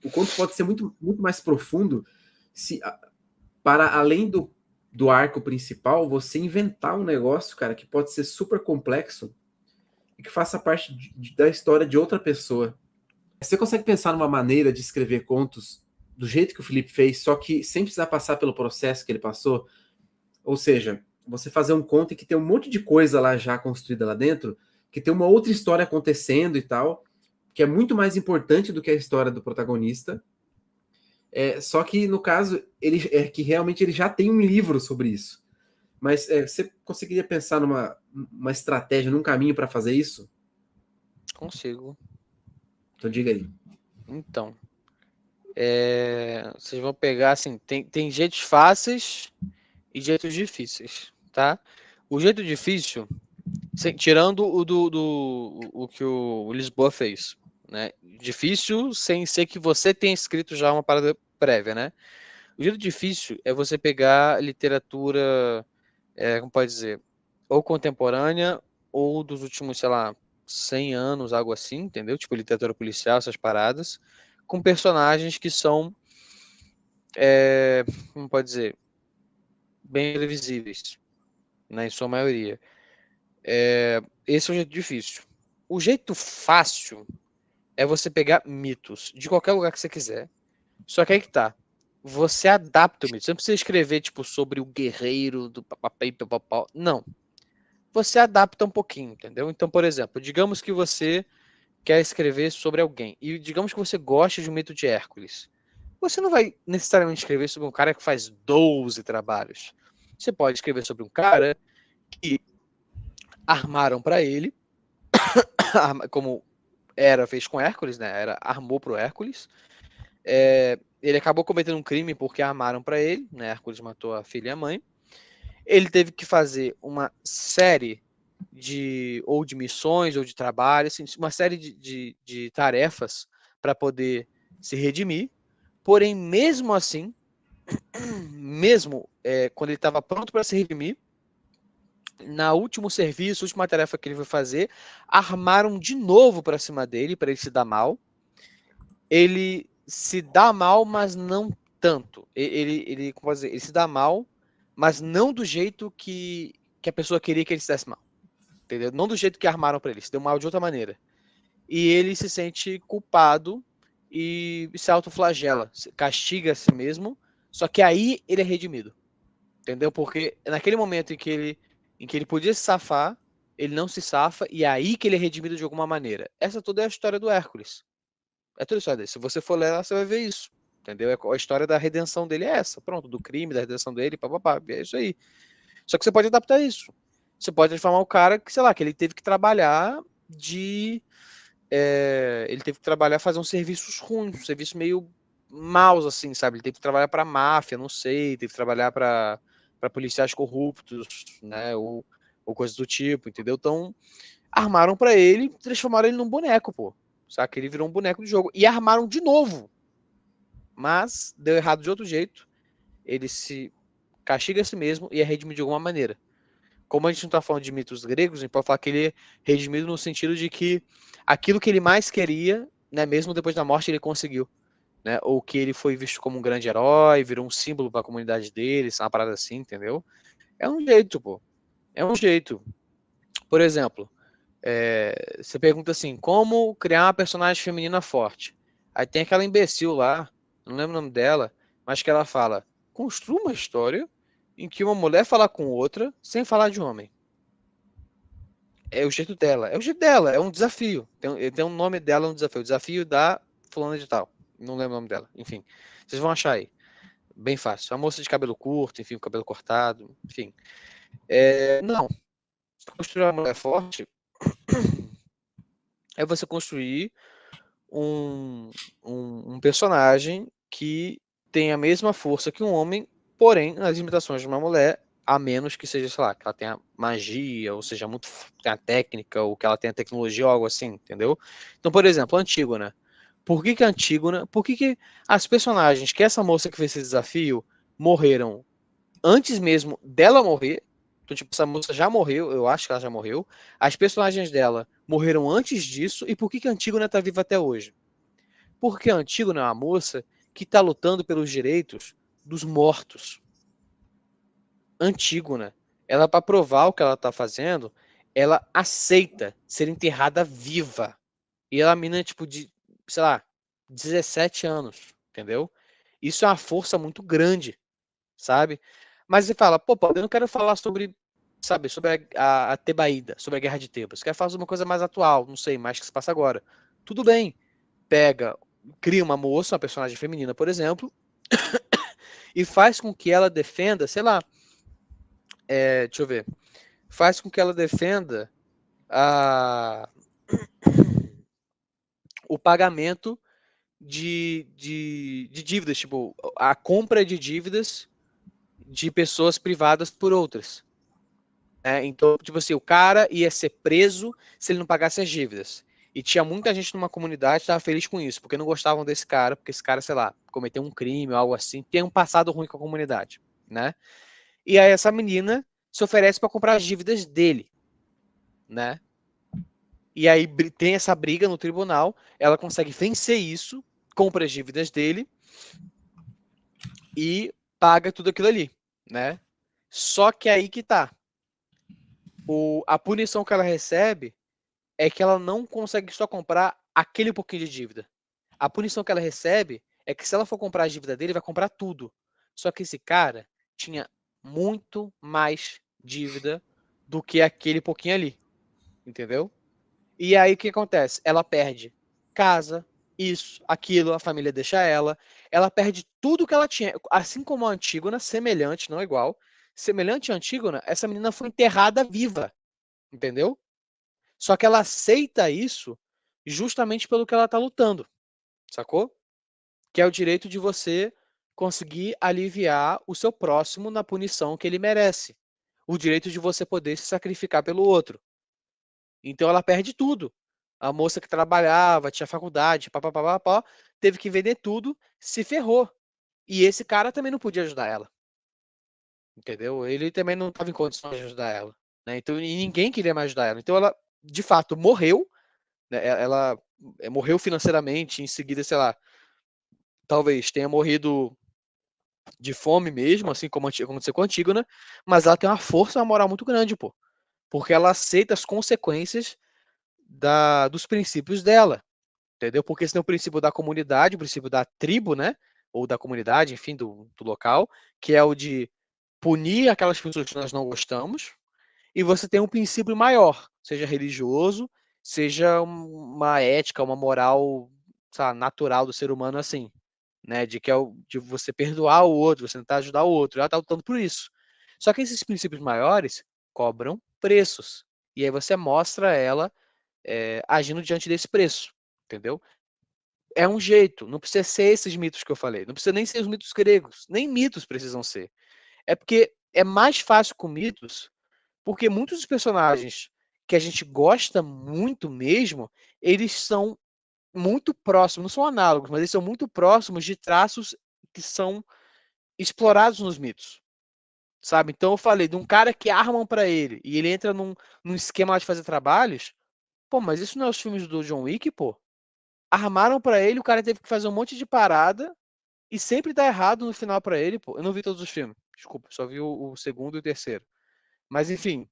o conto pode ser muito, muito mais profundo se, para além do arco principal, você inventar um negócio, cara, que pode ser super complexo e que faça parte da história de outra pessoa. Você consegue pensar numa maneira de escrever contos do jeito que o Felipe fez, só que sem precisar passar pelo processo que ele passou? Ou seja, você fazer um conto e que tem um monte de coisa lá já construída lá dentro, que tem uma outra história acontecendo e tal, que é muito mais importante do que a história do protagonista. Só que, no caso, ele é que realmente ele já tem um livro sobre isso. Mas você conseguiria pensar numa estratégia, num caminho para fazer isso? Consigo. Então diga aí. Então, vocês vão pegar assim, tem jeitos fáceis e jeitos difíceis, tá? O jeito difícil, tirando o que o Lisboa fez, né? Difícil sem ser que você tenha escrito já uma parada prévia, né? O jeito difícil é você pegar literatura, como pode dizer, ou contemporânea ou dos últimos, sei lá, 100 anos, algo assim, entendeu? Tipo literatura policial, essas paradas, com personagens que são, como pode dizer, bem previsíveis, né, em sua maioria. Esse é o jeito difícil. O jeito fácil é você pegar mitos de qualquer lugar que você quiser. Só que aí que tá. Você adapta o mito. Você não precisa escrever, tipo, sobre o guerreiro do papapá e papapá. Não. Você adapta um pouquinho, entendeu? Então, por exemplo, digamos que você quer escrever sobre alguém. E digamos que você gosta de um mito de Hércules. Você não vai necessariamente escrever sobre um cara que faz 12 trabalhos. Você pode escrever sobre um cara que armaram para ele, como Hera fez com Hércules, né? Hera armou pro Hércules. Ele acabou cometendo um crime porque armaram para ele, né? Hércules matou a filha e a mãe. Ele teve que fazer uma série de missões ou de trabalhos, assim, uma série de tarefas para poder se redimir. Porém, mesmo assim, mesmo quando ele estava pronto para se redimir, na último serviço, última tarefa que ele foi fazer, armaram de novo para cima dele, para ele se dar mal. Ele se dá mal, mas não tanto. Como dizer, ele se dá mal, mas não do jeito que a pessoa queria que ele se desse mal. Entendeu? Não do jeito que armaram para ele, se deu mal de outra maneira. E ele se sente culpado e se autoflagela, castiga a si mesmo, só que aí ele é redimido. Entendeu? Porque naquele momento em que ele podia se safar, ele não se safa, e é aí que ele é redimido de alguma maneira. Essa toda é a história do Hércules. É toda a história dele. Se você for ler, você vai ver isso. Entendeu? A história da redenção dele é essa. Pronto, do crime, da redenção dele, papapá. É isso aí. Só que você pode adaptar isso. Você pode transformar o cara que, sei lá, que ele teve que trabalhar ele teve que trabalhar, fazer uns serviços ruins, um serviço meio maus, assim, sabe? Ele teve que trabalhar para máfia, não sei, teve que trabalhar para policiais corruptos, né? Ou coisas do tipo, entendeu? Então, armaram para ele, transformaram ele num boneco, pô. Saca? Ele virou um boneco do jogo. E armaram de novo. Mas deu errado de outro jeito. Ele se castiga a si mesmo e é redimido de alguma maneira. Como a gente não está falando de mitos gregos, a gente pode falar que ele é redimido no sentido de que aquilo que ele mais queria, né, mesmo depois da morte, ele conseguiu. Né? Ou que ele foi visto como um grande herói, virou um símbolo para a comunidade dele, uma parada assim, entendeu? É um jeito, pô. É um jeito. Por exemplo, você pergunta assim, como criar uma personagem feminina forte? Aí tem aquela imbecil lá, não lembro o nome dela, mas que ela fala, construa uma história em que uma mulher fala com outra sem falar de homem. É o jeito dela. É o jeito dela, é um desafio. Tem um nome dela, um desafio. O desafio da fulana de tal. Não lembro o nome dela. Enfim, vocês vão achar aí. Bem fácil. A moça de cabelo curto, enfim, cabelo cortado, enfim. Não. Construir uma mulher forte é você construir um personagem que tem a mesma força que um homem, porém, nas limitações de uma mulher, a menos que seja, sei lá, que ela tenha magia, ou seja, muito tenha técnica, ou que ela tenha tecnologia ou algo assim, entendeu? Então, por exemplo, a Antígona. Por que a Antígona? Por que as personagens que essa moça que fez esse desafio morreram antes mesmo dela morrer? Então, tipo, essa moça já morreu, eu acho que ela já morreu. As personagens dela morreram antes disso, e por que a Antígona tá viva até hoje? Porque a Antígona é uma moça que está lutando pelos direitos dos mortos. Antígona, ela, para provar o que ela está fazendo, ela aceita ser enterrada viva. E ela, mina, tipo, de, sei lá, 17 anos, entendeu? Isso é uma força muito grande, sabe? Mas você fala, pô, eu não quero falar sobre, sabe, sobre a Tebaída, sobre a Guerra de Tebas. Quero falar sobre uma coisa mais atual, não sei, mais que se passa agora. Tudo bem, pega, cria uma moça, uma personagem feminina, por exemplo, e faz com que ela defenda, sei lá, deixa eu ver, faz com que ela defenda a, o pagamento de dívidas, tipo, a compra de dívidas de pessoas privadas por outras. Então, tipo assim, o cara ia ser preso se ele não pagasse as dívidas. E tinha muita gente numa comunidade que estava feliz com isso, porque não gostavam desse cara, porque esse cara, sei lá, cometeu um crime ou algo assim, tem um passado ruim com a comunidade, né? E aí essa menina se oferece para comprar as dívidas dele, né? E aí tem essa briga no tribunal, ela consegue vencer isso, compra as dívidas dele e paga tudo aquilo ali, né? Só que aí que tá. A punição que ela recebe é que ela não consegue só comprar aquele pouquinho de dívida. A punição que ela recebe é que se ela for comprar a dívida dele, vai comprar tudo. Só que esse cara tinha muito mais dívida do que aquele pouquinho ali, entendeu? E aí o que acontece? Ela perde casa, isso, aquilo, a família deixa ela perde tudo que ela tinha. Assim como a Antígona, semelhante, não igual, semelhante à Antígona, essa menina foi enterrada viva, entendeu? Só que ela aceita isso justamente pelo que ela tá lutando, sacou? Que é o direito de você conseguir aliviar o seu próximo na punição que ele merece. O direito de você poder se sacrificar pelo outro. Então ela perde tudo. A moça que trabalhava, tinha faculdade, papapá, teve que vender tudo, se ferrou. E esse cara também não podia ajudar ela. Entendeu? Ele também não estava em condições de ajudar ela. Né? Então, e ninguém queria mais ajudar ela. Então ela, de fato, morreu. Né? Ela morreu financeiramente, em seguida, sei lá, talvez tenha morrido de fome mesmo, assim como aconteceu com a Antígona, mas ela tem uma força, uma moral muito grande, pô. Porque ela aceita as consequências dos princípios dela, entendeu? Porque esse tem o princípio da comunidade, o princípio da tribo, né? Ou da comunidade, enfim, do local, que é o de punir aquelas pessoas que nós não gostamos, e você tem um princípio maior, seja religioso, seja uma ética, uma moral, sabe, natural do ser humano assim, né? De que é de você perdoar o outro, você tentar ajudar o outro. Ela está lutando por isso. Só que esses princípios maiores cobram preços. E aí você mostra ela agindo diante desse preço, entendeu? É um jeito, não precisa ser esses mitos que eu falei, não precisa nem ser os mitos gregos, nem mitos precisam ser. É porque é mais fácil com mitos, porque muitos dos personagens que a gente gosta muito mesmo, eles são muito próximos, não são análogos, mas eles são muito próximos de traços que são explorados nos mitos, sabe? Então eu falei de um cara que armam para ele e ele entra num esquema de fazer trabalhos. Pô, mas isso não é os filmes do John Wick, pô? Armaram para ele, o cara teve que fazer um monte de parada e sempre dá errado no final para ele, pô. Eu não vi todos os filmes, desculpa, só vi o segundo e o terceiro. Mas enfim,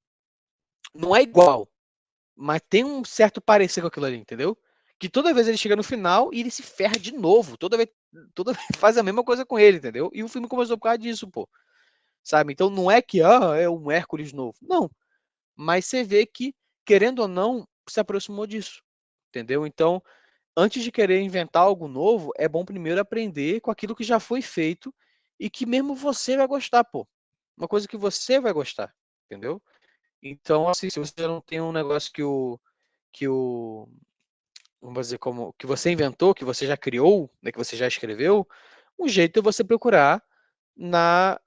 não é igual, mas tem um certo parecer com aquilo ali, entendeu? Que toda vez ele chega no final e ele se ferra de novo. Toda vez faz a mesma coisa com ele, entendeu? E o filme começou por causa disso, pô. Sabe? Então não é que é um Hércules novo. Não. Mas você vê que, querendo ou não, se aproximou disso. Entendeu? Então, antes de querer inventar algo novo, é bom primeiro aprender com aquilo que já foi feito e que mesmo você vai gostar, pô. Uma coisa que você vai gostar, entendeu? Então, assim, se você já não tem um negócio que o vamos dizer, como que você inventou, que você já criou, né, que você já escreveu, um jeito é você procurar na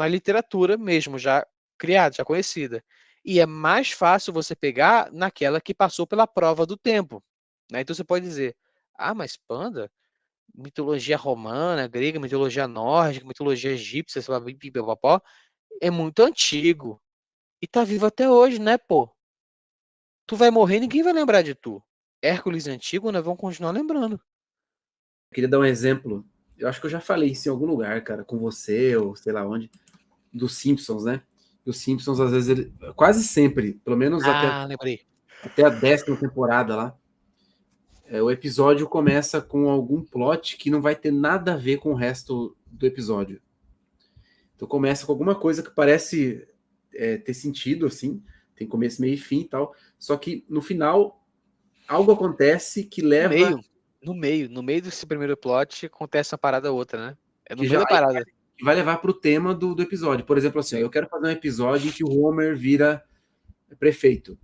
literatura mesmo, já criada, já conhecida. E é mais fácil você pegar naquela que passou pela prova do tempo. Né? Então você pode dizer, ah, mas Panda, mitologia romana, grega, mitologia nórdica, mitologia egípcia, sei lá, pipipipopó, é muito antigo. E tá vivo até hoje, né, pô? Tu vai morrer, ninguém vai lembrar de tu. Hércules antigo, né? Vão continuar lembrando. queria dar um exemplo. Eu acho que eu já falei isso em algum lugar, cara, com você, ou sei lá onde, dos Simpsons, né? Os Simpsons, às vezes, quase sempre, pelo menos Lembrei. até a 10ª temporada lá, o episódio começa com algum plot que não vai ter nada a ver com o resto do episódio. Então começa com alguma coisa que parece ter sentido, assim, tem começo, meio e fim e tal, só que no final algo acontece que leva... No meio desse primeiro plot acontece uma parada ou outra, né? É no que meio já da parada. que vai levar para o tema do episódio. Por exemplo, assim, ó, eu quero fazer um episódio em que o Homer vira prefeito.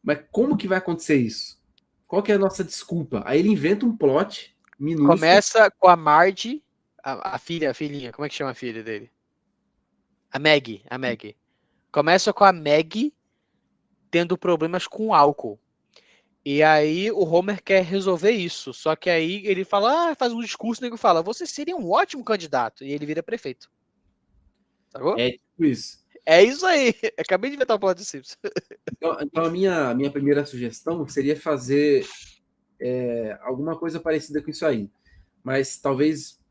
Mas como que vai acontecer isso? Qual que é a nossa desculpa? Aí ele inventa um plot minúsculo. Começa com a Marge, a filhinha, como é que chama a filha dele? A Maggie. Começa com a Maggie tendo problemas com álcool. E aí o Homer quer resolver isso. Só que aí ele fala, faz um discurso, o nego fala, você seria um ótimo candidato. E ele vira prefeito. Sacou? É tipo isso. É isso aí. Acabei de inventar o plot de Simpsons. Então a minha primeira sugestão seria fazer alguma coisa parecida com isso aí. Mas talvez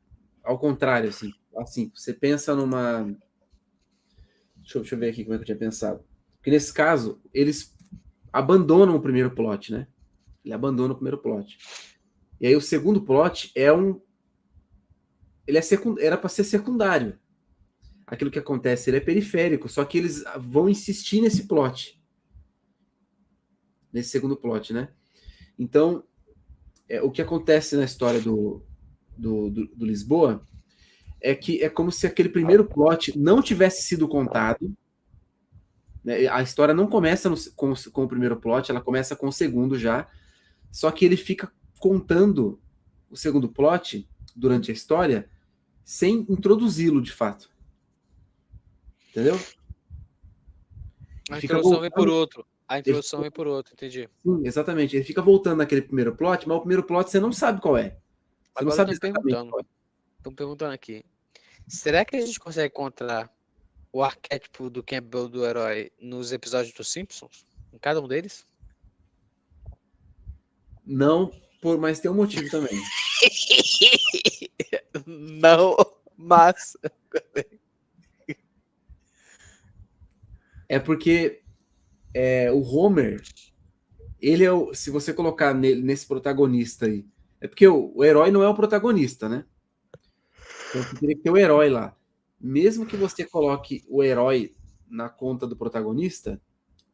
ao contrário, assim, você pensa numa... Deixa eu ver aqui como é que eu tinha pensado. Porque nesse caso, eles abandonam o primeiro plot, né? Ele abandona o primeiro plot. E aí o segundo plot ele era para ser secundário. Aquilo que acontece, ele é periférico, só que eles vão insistir nesse plot. Nesse segundo plot, né? Então, o que acontece na história do Lisboa é que é como se aquele primeiro plot não tivesse sido contado, né? A história não começa com o primeiro plot, ela começa com o segundo já, só que ele fica contando o segundo plot durante a história sem introduzi-lo de fato. Entendeu? A introdução vem por outro. Entendi. Sim, exatamente. Ele fica voltando naquele primeiro plot, mas o primeiro plot você não sabe qual é. Você Agora não sabe exatamente qual é. Estão perguntando aqui. Será que a gente consegue encontrar o arquétipo do Campbell do herói nos episódios dos Simpsons? Em cada um deles? Não, mas tem um motivo também. Não, mas... É porque o Homer, ele se você colocar nesse protagonista aí, é porque o herói não é o protagonista, né? Então você teria que ter o herói lá. Mesmo que você coloque o herói na conta do protagonista,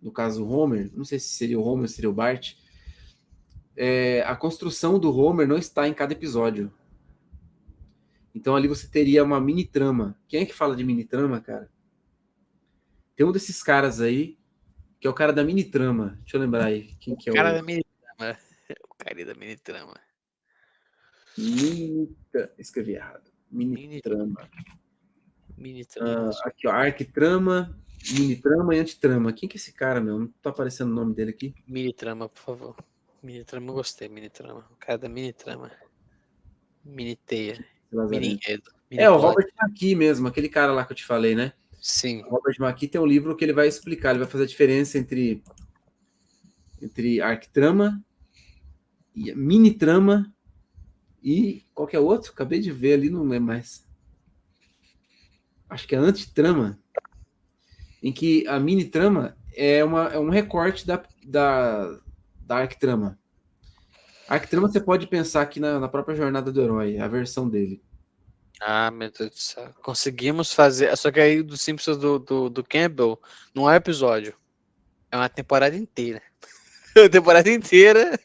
no caso o Homer, não sei se seria o Homer ou seria o Bart, a construção do Homer não está em cada episódio. Então ali você teria uma mini trama. Quem é que fala de mini trama, cara? Tem um desses caras aí, que é o cara da mini trama. Deixa eu lembrar aí. Quem que é o cara da mini trama. O cara da mini trama. Escrevi errado. Mini trama. Mini trama. Aqui, ó. Arquitrama, mini trama e antitrama. Quem que é esse cara, meu? Não tá aparecendo o nome dele aqui. Mini trama, por favor. Mini trama, eu gostei. Mini trama. O cara da mini trama. Mini teia. Mini enredo. O Robert McKee mesmo, aquele cara lá que eu te falei, né? Sim. O Robert McKee tem um livro que ele vai explicar, ele vai fazer a diferença entre arquitrama, e mini trama e qualquer outro. Acabei de ver ali, não lembro mais. Acho que é antitrama, em que a mini trama é um recorte da arquitrama. A arquitrama você pode pensar aqui na própria jornada do herói, a versão dele. Ah, meu Deus do céu. Conseguimos fazer. Só que aí do Simpsons do Campbell não é episódio. É uma temporada inteira. Uma temporada inteira.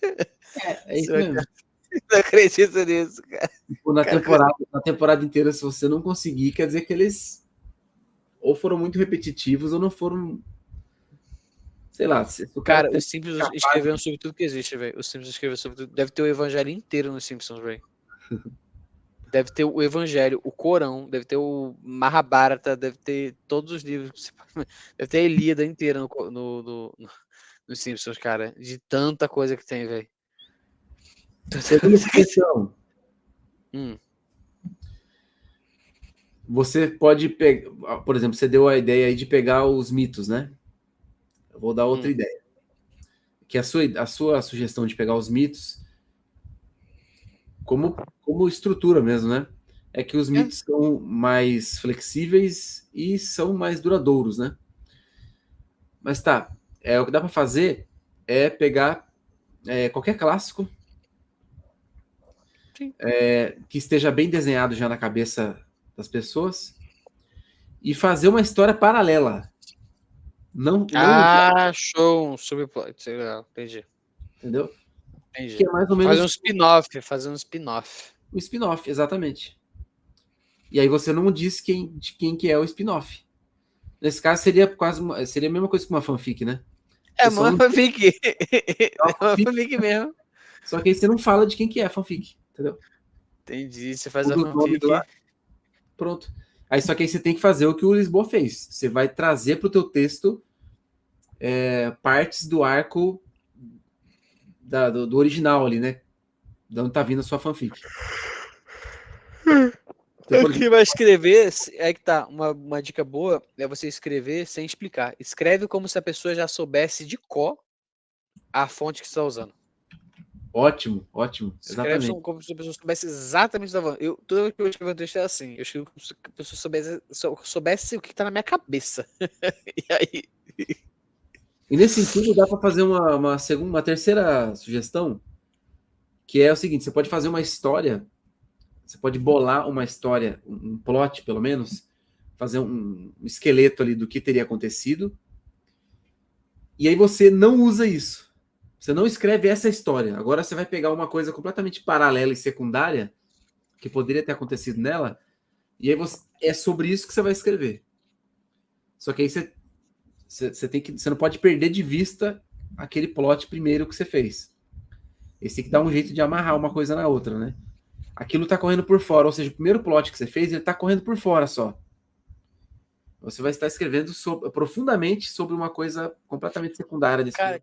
É isso mesmo. Não acredito nisso, cara. Tipo, na temporada inteira, se você não conseguir, quer dizer que eles ou foram muito repetitivos ou não foram. Sei lá. O cara, os Simpsons escreveram sobre tudo que existe, velho. Os Simpsons escreveram sobre tudo. Deve ter o evangelho inteiro nos Simpsons, velho. Deve ter o Evangelho, o Corão, deve ter o Mahabharata, deve ter todos os livros. Deve ter a Ilíada inteira no Simpsons, cara. De tanta coisa que tem, velho. Segunda questão. Você pode pegar, por exemplo, você deu a ideia aí de pegar os mitos, né? Eu vou dar outra ideia. Que a sua sugestão de pegar os mitos, como estrutura mesmo, né? É que os mitos são mais flexíveis e são mais duradouros, né? Mas tá, o que dá para fazer é pegar qualquer clássico que esteja bem desenhado já na cabeça das pessoas e fazer uma história paralela. Não, Show, um subplot. Entendi. entendeu? Entendi. Que é mais ou menos Fazer um spin-off. o spin-off, exatamente. E aí você não diz de quem que é o spin-off. Nesse caso seria a mesma coisa que uma fanfic, né? É uma fanfic. É uma fanfic mesmo. Só que aí você não fala de quem que é a fanfic, entendeu? Entendi, você faz a fanfic. Pronto. Aí só que aí você tem que fazer o que o Lisboa fez. Você vai trazer para o teu texto partes do arco do original ali, né? De onde tá vindo a sua fanfic. Então, o que vai escrever, é que tá, uma dica boa é você escrever sem explicar. Escreve como se a pessoa já soubesse de cor a fonte que você está usando. Ótimo. Escreve Exatamente. como se a pessoa soubesse exatamente o que está falando. Toda vez que eu escrevo um texto é assim. Eu escrevo como se a pessoa soubesse o que está na minha cabeça. E aí... E nesse sentido, dá para fazer uma terceira sugestão, que é o seguinte: você pode fazer uma história, você pode bolar uma história, um plot, pelo menos, fazer um esqueleto ali do que teria acontecido, e aí você não usa isso. Você não escreve essa história. Agora você vai pegar uma coisa completamente paralela e secundária, que poderia ter acontecido nela, e aí é sobre isso que você vai escrever. Só que aí você não pode perder de vista aquele plot primeiro que você fez. Você tem que dar um jeito de amarrar uma coisa na outra, né? Aquilo tá correndo por fora, ou seja, o primeiro plot que você fez, ele tá correndo por fora só. Você vai estar escrevendo profundamente sobre uma coisa completamente secundária desse. Cara,